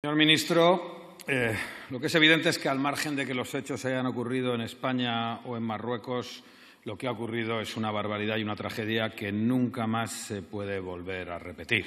Señor ministro, lo que es evidente es que, al margen de que los hechos hayan ocurrido en España o en Marruecos, lo que ha ocurrido es una barbaridad y una tragedia que nunca más se puede volver a repetir.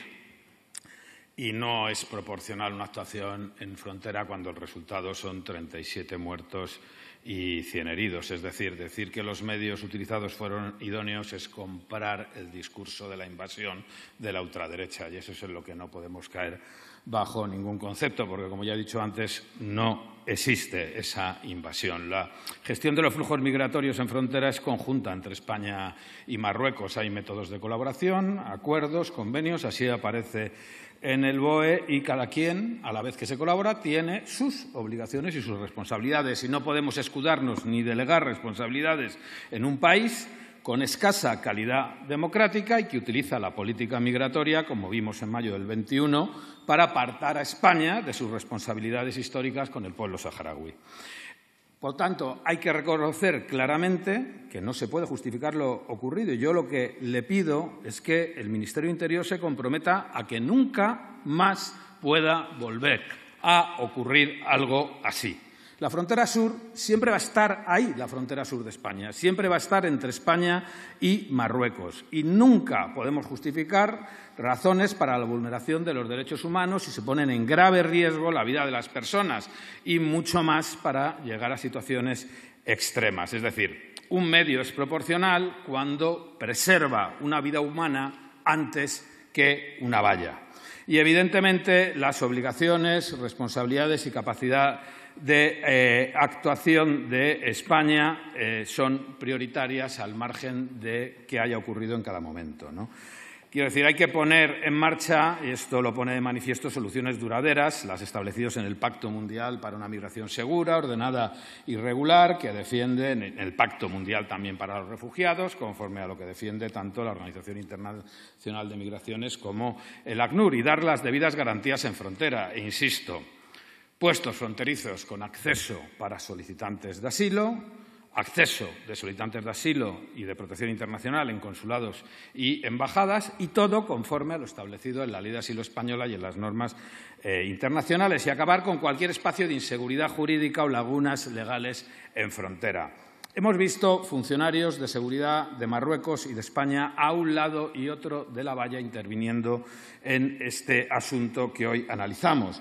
Y no es proporcional una actuación en frontera cuando el resultado son 37 muertos y 100 heridos. Es decir que los medios utilizados fueron idóneos es comprar el discurso de la invasión de la ultraderecha, y eso es en lo que no podemos caer bajo ningún concepto, porque, como ya he dicho antes, no existe esa invasión. La gestión de los flujos migratorios en frontera es conjunta entre España y Marruecos. Hay métodos de colaboración, acuerdos, convenios, así aparece en el BOE, y cada quien, a la vez que se colabora, tiene sus obligaciones y sus responsabilidades. Y no podemos escudarnos ni delegar responsabilidades en un país con escasa calidad democrática y que utiliza la política migratoria, como vimos en mayo del 21, para apartar a España de sus responsabilidades históricas con el pueblo saharaui. Por tanto, hay que reconocer claramente que no se puede justificar lo ocurrido. Y yo lo que le pido es que el Ministerio de Interior se comprometa a que nunca más pueda volver a ocurrir algo así. La frontera sur siempre va a estar ahí, la frontera sur de España. Siempre va a estar entre España y Marruecos. Y nunca podemos justificar razones para la vulneración de los derechos humanos si se ponen en grave riesgo la vida de las personas, y mucho más para llegar a situaciones extremas. Es decir, un medio es proporcional cuando preserva una vida humana antes que una valla. Y, evidentemente, las obligaciones, responsabilidades y capacidad de actuación de España son prioritarias al margen de que haya ocurrido en cada momento, ¿no? Quiero decir, hay que poner en marcha, y esto lo pone de manifiesto, soluciones duraderas, las establecidas en el Pacto Mundial para una Migración Segura, Ordenada y Regular, que defiende el Pacto Mundial también para los refugiados, conforme a lo que defiende tanto la Organización Internacional de Migraciones como el ACNUR, y dar las debidas garantías en frontera. E insisto, puestos fronterizos con acceso para solicitantes de asilo, acceso de solicitantes de asilo y de protección internacional en consulados y embajadas, y todo conforme a lo establecido en la Ley de Asilo española y en las normas internacionales, y acabar con cualquier espacio de inseguridad jurídica o lagunas legales en frontera. Hemos visto funcionarios de seguridad de Marruecos y de España a un lado y otro de la valla interviniendo en este asunto que hoy analizamos.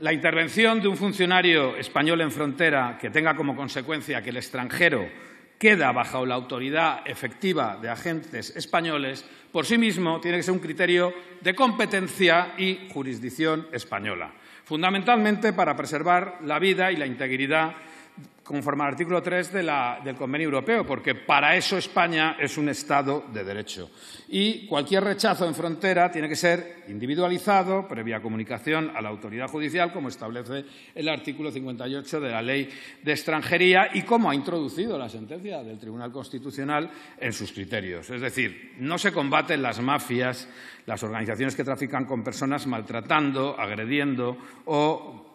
La intervención de un funcionario español en frontera que tenga como consecuencia que el extranjero queda bajo la autoridad efectiva de agentes españoles, por sí mismo tiene que ser un criterio de competencia y jurisdicción española, fundamentalmente para preservar la vida y la integridad conforme al artículo 3 del Convenio Europeo, porque para eso España es un Estado de Derecho. Y cualquier rechazo en frontera tiene que ser individualizado, previa comunicación a la autoridad judicial, como establece el artículo 58 de la Ley de Extranjería y como ha introducido la sentencia del Tribunal Constitucional en sus criterios. Es decir, no se combaten las mafias, las organizaciones que trafican con personas, maltratando, agrediendo o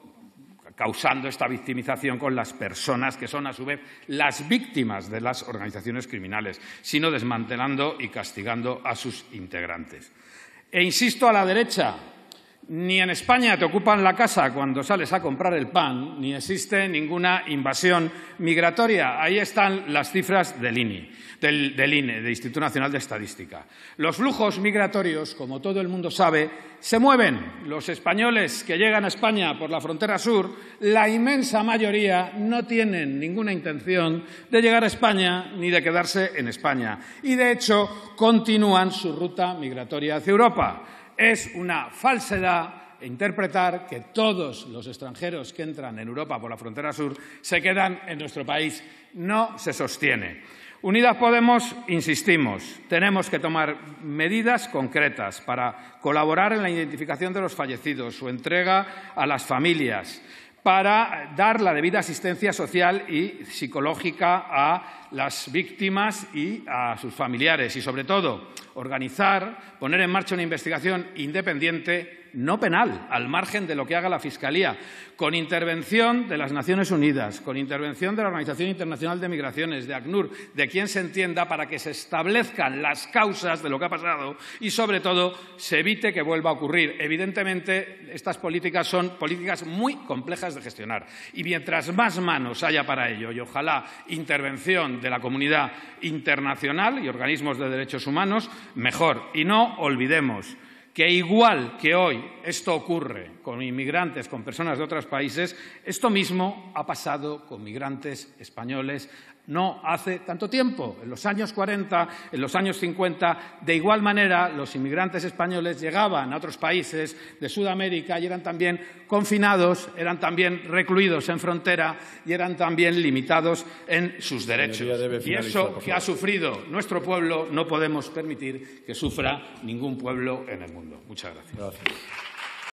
causando esta victimización con las personas que son, a su vez, las víctimas de las organizaciones criminales, sino desmantelando y castigando a sus integrantes. E insisto a la derecha, ni en España te ocupan la casa cuando sales a comprar el pan, ni existe ninguna invasión migratoria. Ahí están las cifras del INE, del Instituto Nacional de Estadística. Los flujos migratorios, como todo el mundo sabe, se mueven. Los españoles que llegan a España por la frontera sur, la inmensa mayoría no tienen ninguna intención de llegar a España ni de quedarse en España. Y, de hecho, continúan su ruta migratoria hacia Europa. Es una falsedad interpretar que todos los extranjeros que entran en Europa por la frontera sur se quedan en nuestro país. No se sostiene. Unidas Podemos, insistimos, tenemos que tomar medidas concretas para colaborar en la identificación de los fallecidos, su entrega a las familias, para dar la debida asistencia social y psicológica a las víctimas y a sus familiares y, sobre todo, organizar, poner en marcha una investigación independiente, no penal, al margen de lo que haga la Fiscalía, con intervención de las Naciones Unidas, con intervención de la Organización Internacional de Migraciones, de ACNUR, de quien se entienda, para que se establezcan las causas de lo que ha pasado y, sobre todo, se evite que vuelva a ocurrir. Evidentemente, estas políticas son políticas muy complejas de gestionar y mientras más manos haya para ello y, ojalá, intervención de la comunidad internacional y organismos de derechos humanos, mejor. Y no olvidemos que igual que hoy esto ocurre con inmigrantes, con personas de otros países, esto mismo ha pasado con migrantes españoles no hace tanto tiempo. En los años 40, en los años 50, de igual manera, los inmigrantes españoles llegaban a otros países de Sudamérica y eran también confinados, eran también recluidos en frontera y eran también limitados en sus derechos. Y eso que ha sufrido nuestro pueblo no podemos permitir que sufra ningún pueblo en el mundo. Muchas gracias.